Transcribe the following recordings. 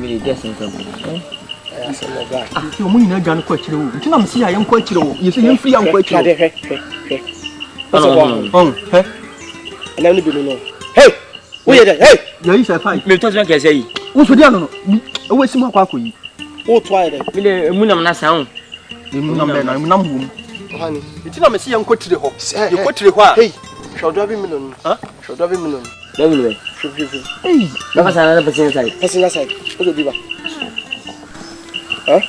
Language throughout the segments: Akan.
me just in trouble. You mean I can't quite you. I'm see I am quite you. You see him free and quite you. Hey, and I'm living. Hey, we are hey, you is a fight. Me touch can say. What's the other? Always see my Kwaku. Oh, try it. Munam na sound. The Munam. Honey, it's not a see I'm quite to the hawk. You quite to the what? Hey, shall drive him in, huh? Shall drive him in. Anyway, hey, that was another person side. Person side. Look at Diva. Huh?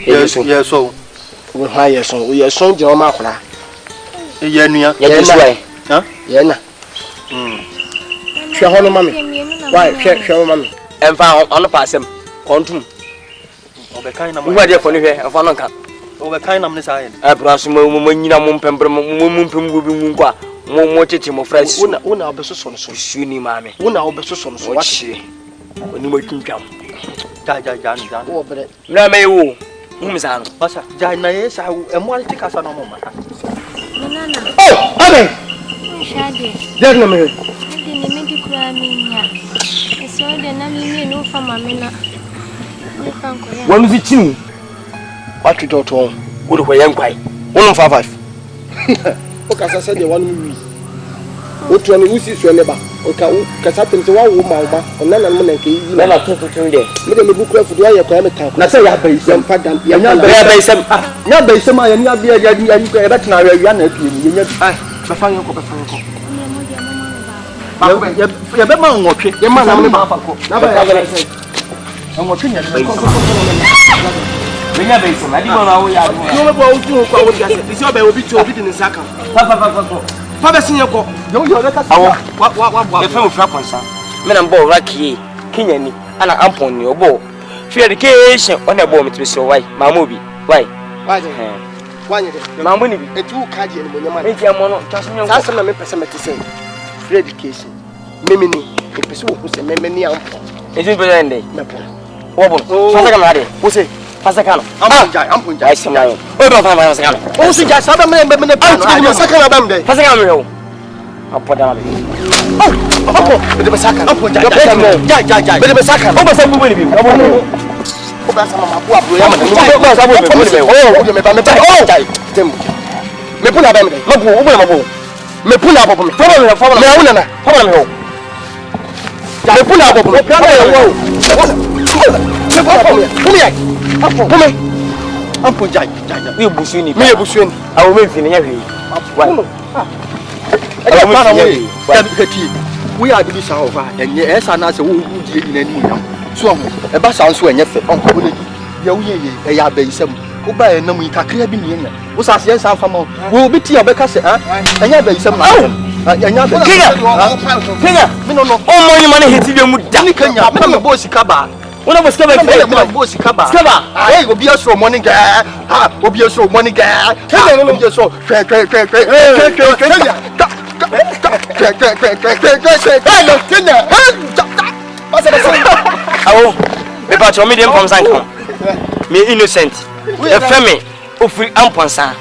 Yes, yes, so we hire some. We are son John Macra. Yenia, Yes, huh? Yena. Share her, mommy. Why, share mommy. and found on the pass him. Quantum. Over kind of Where for here, and found on cut. over kind of side. I brought when you know Mumpempa, more teaching of friends. One of the sons, so shooting, mammy. One of the sons, what she when you were to come. Jan, oh, but No, may you, Mumsan. Bassa, Jana is I am one take us on a moment. oh, Abby, Shadi. gentlemen, I didn't mean to cry me. I saw the name no from my mina. when is it you? What you don't know? Good way, young guy. 155. Okay, as I said, the one we what one who sees your neighbor. Okay, because happened to one woman, and none of them can Then I took it to day. make a book for the climate time. Now say you have base and fat than you have base some. Not base some, and you have the idea you can bet now. You are not you have Bafang. You better not watch it. Your man, I'm I'm watching you. We have base some. I didn't know how we are. No, it's your baby to be in the sack. Papa, senior, you're what The film for concern. Men and boy, Rocky, King, and I'm upon your bow. Fear the case on a bomb to be so white. My movie. Why? My money, a two card and when your man make your mono, just me. that's what I'm to say. Free education. Mimini, a person who say many ample. Is it better than day? Wobble. What's it? Pasacano. I'm going to see my own. Oh, see, just have a man, but I'm second of them. Pasacano. I'll put down. Oh, the massacre. I'm going to but the massacre. Oh, but some will be. We are the Sahova, and yes, and as a wood in any so a bass answer and yet, Uncle Willie, a base, who buy a number Kakabin, was as yes, I'm from will be tea of Becassa, and yet base some. Another King, no, all money money hits you with Danica, I'm a bossy cabba. When I was coming to my bossy cabba, I will be a so money guy, will be a so money guy, will be a so Oh, the patch of medium from Sanko. Me innocent. The family of free amponsa.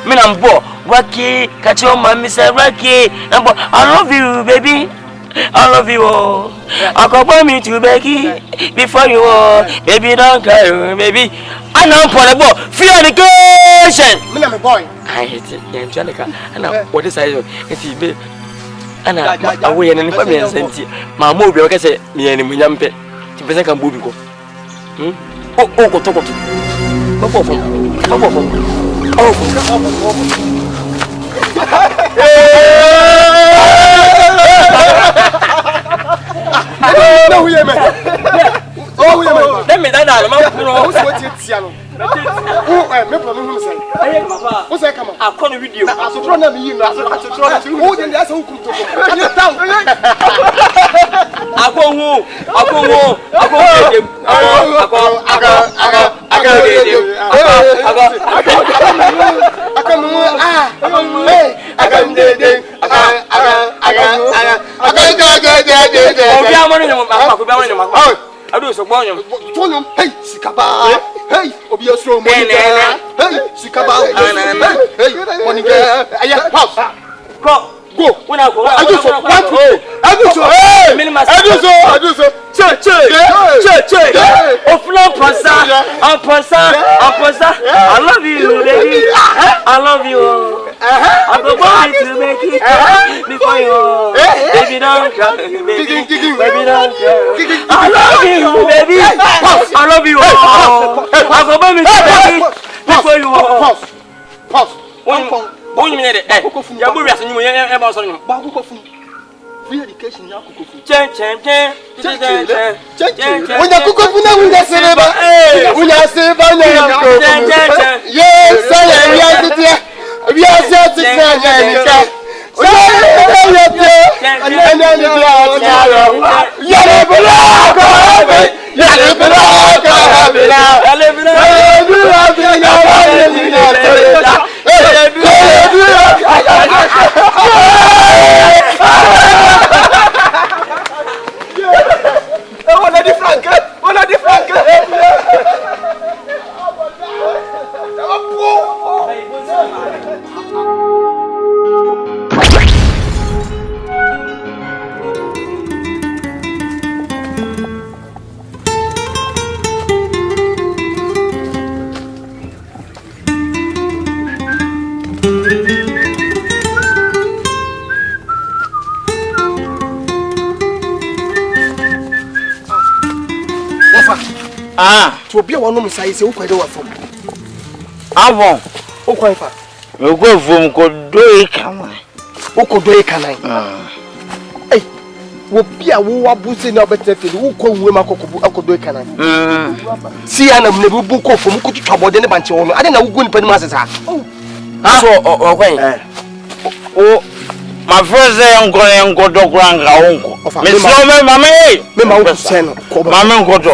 Men and bo, Rocky, catch your mammy, say Rocky. I love you, baby. I love you all. I'll call me to Becky before you all. Baby, don't cry, baby. I know for the boy. Fear the education. I'm a boy. I hate it, Angelica. And now, what is I? It's a and I away and family and sent my movie. I say, me and Muyampe. To present a movie. Oh, go talk of let me down. What's that come? I'll call a video. I should run me in. I should who then that's who could I go home. I go home. I go I do so bon. Hey, Sikaba. Hey, Obia Slow Money. Hey, Sikaba. Hey, Money. I have house. Go. Go. When I go. I do so. Hey. I do so. Che. Ofuna pasa. I love you, baby. I love you. I'm going to make it before you. Baby, don't cry. Baby, don't cry. I love you, baby. I love you. I'm going to make it before you. Pause. One minute. You move as you ever saw him. Free education, ya kukofu. Chen. Unya kukofu na unya silver. Unya silver na kukofu. Yes, we are sitting to be one of say who kwede wa fom. Avon. O kwan fa. Me go fom ko do e kan. O ko do e kan. Eh. Wo bia wo wabusi na obetefe wo ko nwe makokobu akodo e kan. Si ana mne bu ko fom ko twabode ne banche wo no. Ade na wo gu nipa ni masesa. So o kwan. O my friend say unko do granga unko. Me so me mama me ma wo sen ko mama unko do.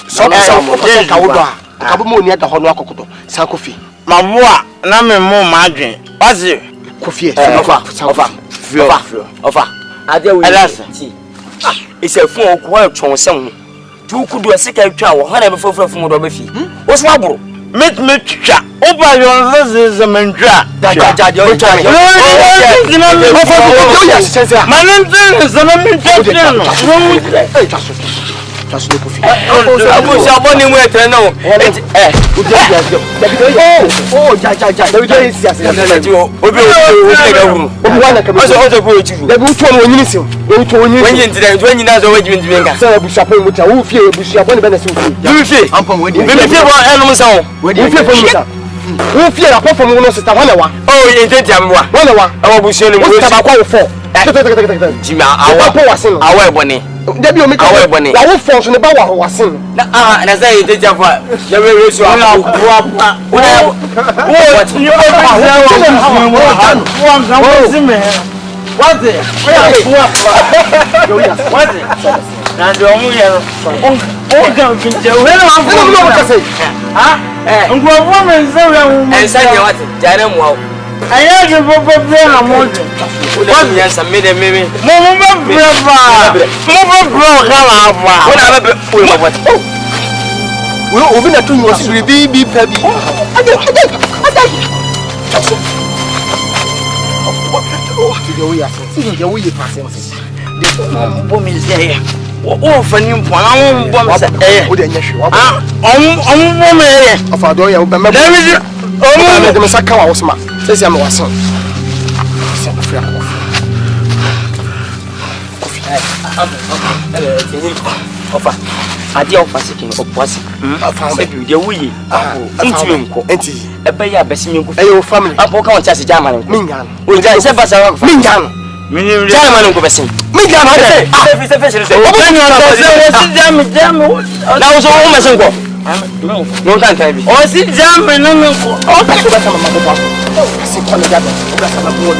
So ka wo do a. Ka bo mo ni ada ho no akokodo. San kofi. Maboa na me mo madwen. Wase kofi ofa. Ade we. Ti. Ise fun o ko twon sem. Tu kudu asika twa wo. Ha na be foforo fun do be fi. Wo so aburo. Me twa. Oba yon ze mentwa. Who fear a perform no sister one wa. Oh, you intend to amwa. One wa. Our bushel we tabakwa for. Jima awa boni. Debi o mi ka awa boni. La wo for so ne ba wa wasin. Na na say intend to for. Ya we so awa. What? You what? Na do mu ye no. O ga finje we na afu. Ah? Ngwa woman say we am. Ensanye what? Jare mu awo. Aya je popo bre na mo. What me answer me de me. Mo bre ba. Mo bre ka la ba. Wona be o what? We obi na tun was bi pabi. O fani mpon awon bom se o de nya hwe on bom e ofa do ya o be me o me de me saka wa wosma se se me waso se na fia kofi ofa ade ofa sikin opoasi ofa se bi de wuyi ntimi nko enti e be ya besimi nko e yo family apo ka won chase German nko minyan o ja se basa minyan German nko besin minyan ade se se o ben yo se jam na wo so wo mesin nko no kan kai bi o si German no nko o ka so basa mama ko si ko le jado o basa mama ko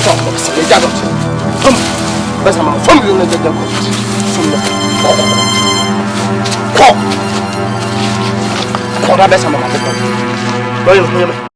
so se le jado basa mama family no jado ko da basa mama ko